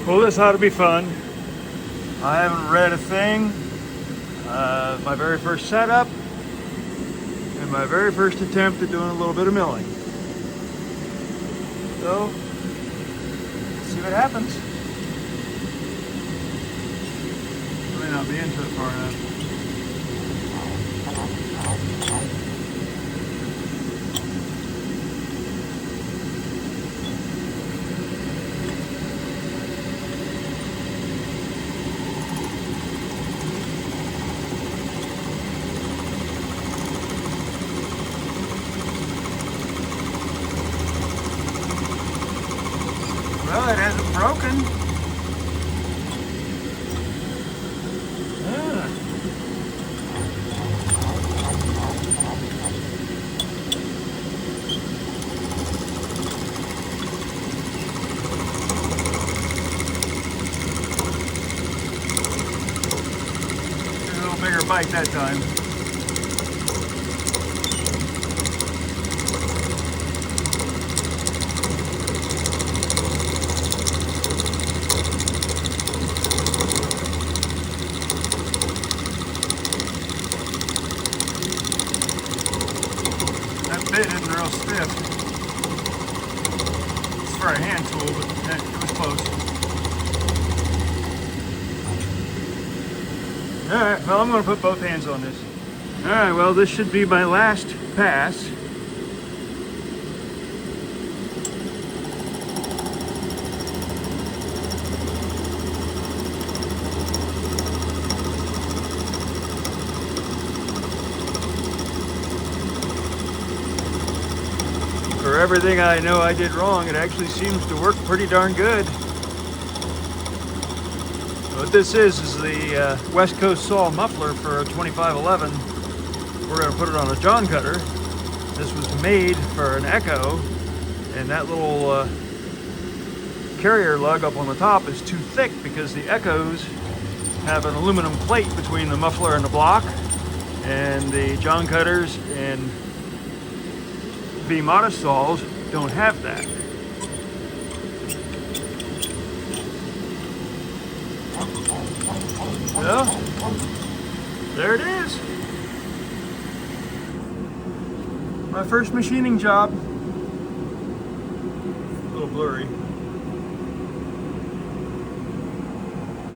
Well, this ought to be fun. I haven't read a thing. My very first setup and my very first attempt at doing a little bit of milling. So, let's see what happens. I may not be into it far enough. Well, it hasn't broken. Ah. A little bigger bite that time. Bit isn't real stiff. It's for a hand tool, but it was close. Alright, well, I'm going to put both hands on this. Alright, well, this should be my last pass. For everything I know I did wrong, it actually seems to work pretty darn good. What this is the West Coast saw muffler for a 2511. We're going to put it on a John Cutter. This was made for an Echo, and that little carrier lug up on the top is too thick because the Echoes have an aluminum plate between the muffler and the block, and the John Cutters and V-Modus saws don't have that. Well, there it is. My first machining job. A little blurry.